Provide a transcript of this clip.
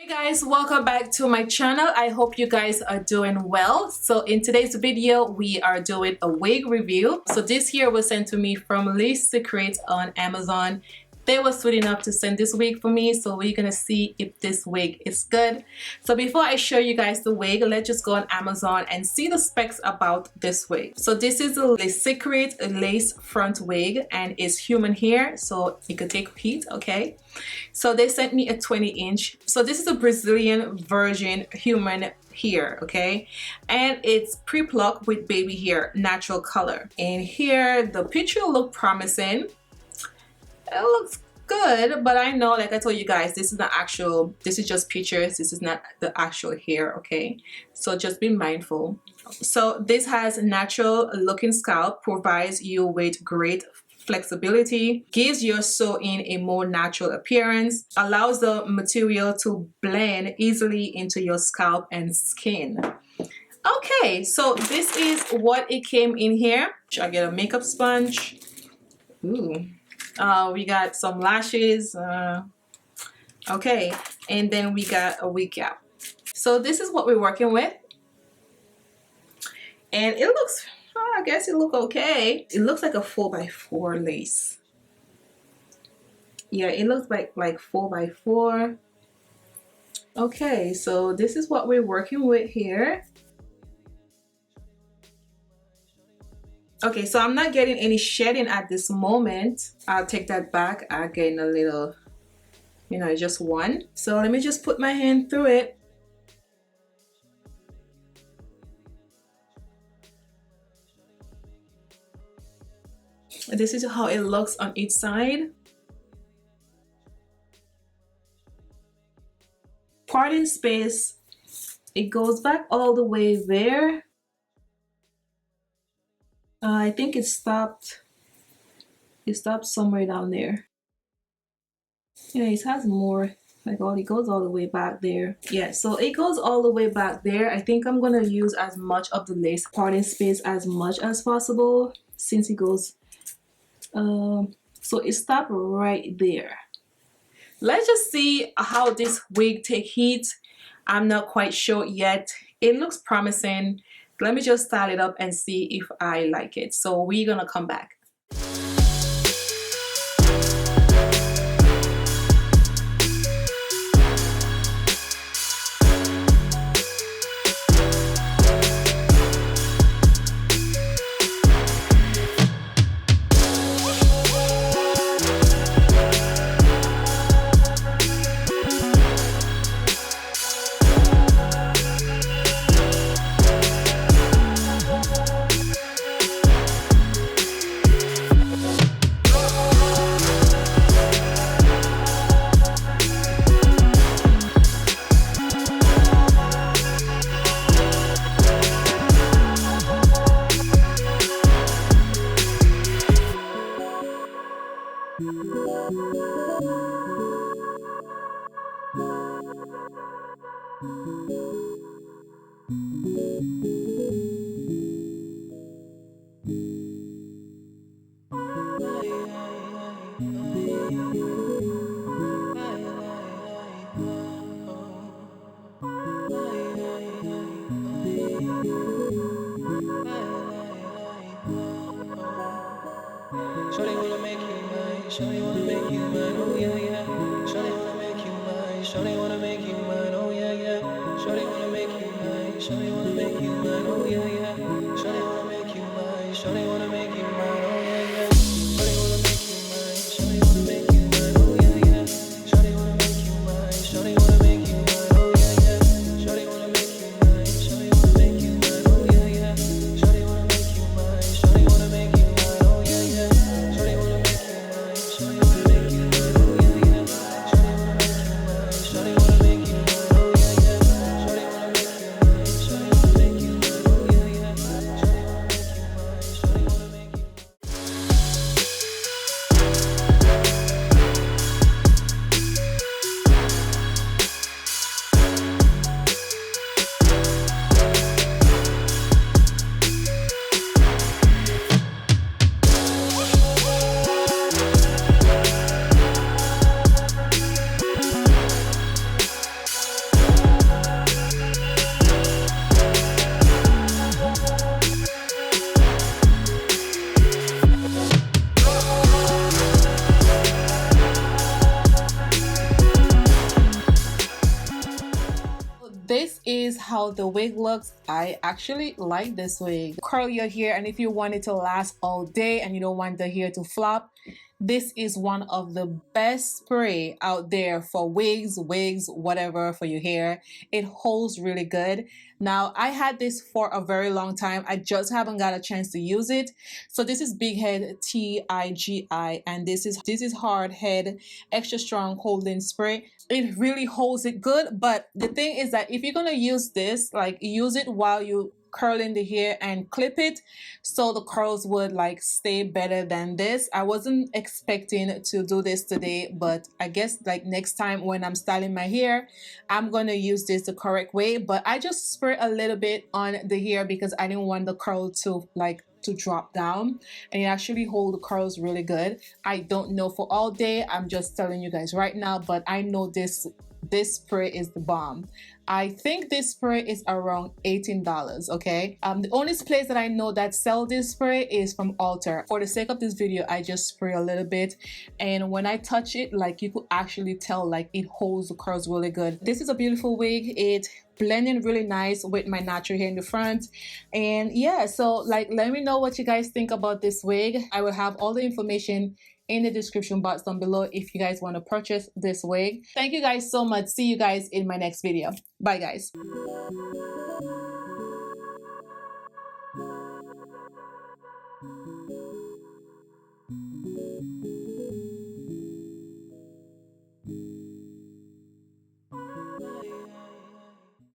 Hey guys, welcome back to my channel. I hope you guys are doing well. So in today's video we are doing a wig review. So this here was sent to me from Lace Secret on Amazon. They were sweet enough to send this wig for me, so we're gonna see if this wig is good. So before I show you guys the wig, let's just go on Amazon and see the specs about this wig. So this is a Lace Secret lace front wig and it's human hair, so it could take heat. Okay, so they sent me a 20-inch. So this is a Brazilian virgin human hair, okay, and it's pre-plucked with baby hair, natural color. And here the picture look promising. It looks good, but I know, like I told you guys, this is not actual, this is just pictures, this is not the actual hair, okay, so just be mindful. So this has natural looking scalp, provides you with great flexibility, gives your sew-in a more natural appearance, allows the material to blend easily into your scalp and skin. Okay, so this is what it came in here. I get a makeup sponge. Ooh. We got some lashes, okay, and then we got a wig cap. So this is what we're working with, and it looks, I guess it looks okay. It looks like a 4x4 lace. Yeah, it looks like 4x4. Okay, so this is what we're working with here. Okay, so I'm not getting any shedding at this moment. I'll take that back. I'm getting a little, you know, just one. So let me just put my hand through it. This is how it looks on each side. Parting space, it goes back all the way there. I think it stopped somewhere down there. Yeah, it has more, like, it goes all the way back there. Yeah, so it goes all the way back there. I think I'm gonna use as much of the lace parting space as much as possible, since it goes, so it stopped right there. Let's just see how this wig take heat. I'm not quite sure yet. It looks promising. Let me just style it up and see if I like it. So we're gonna come back. Shawty wanna make you mine, shawty wanna make you mine, oh yeah, yeah. Shawty wanna make you mine, shawty wanna make you mine, oh yeah, yeah. Shawty wanna make you mine, shawty wanna make you mine, oh yeah, yeah. Shawty wanna make you mine, shawty wanna make you mine, oh yeah, yeah. Shawty wanna make you mine, shawty wanna make you mine, oh yeah, yeah. Shawty wanna make you mine, shawty wanna make you mine, oh yeah, yeah. Shawty wanna make you mine, shawty wanna make you mine, oh yeah, yeah. Shawty wanna make you mine, shawty wanna make you mine, oh yeah, yeah. Shawty wanna make you mine, shawty wanna make you mine, oh yeah, yeah. Shawty wanna make you mine, shawty wanna this is how the wig looks. I actually like this wig. Curl your hair, and if you want it to last all day and you don't want the hair to flop, this is one of the best spray out there for wigs, whatever, for your hair. It holds really good. Now, I had this for a very long time. I just haven't got a chance to use it. So this is Big Head TIGI, and this is Hard Head Extra Strong Holding Spray. It really holds it good, but the thing is that if you're gonna use this, like, use it while you curling the hair and clip it so the curls would like stay better than this. I wasn't expecting to do this today, but I guess like next time when I'm styling my hair, I'm gonna use this the correct way. But I just spray a little bit on the hair because I didn't want the curl to drop down, and it actually hold the curls really good. I don't know for all day, I'm just telling you guys right now, but I know this spray is the bomb. I think this spray is around $18, okay? The only place that I know that sell this spray is from Ulta. For the sake of this video, I just spray a little bit, and when I touch it, like, you could actually tell like it holds the curls really good. This is a beautiful wig. It blending really nice with my natural hair in the front. And yeah, so like, let me know what you guys think about this wig. I will have all the information in the description box down below if you guys want to purchase this wig. Thank you guys so much. See you guys in my next video. Bye guys.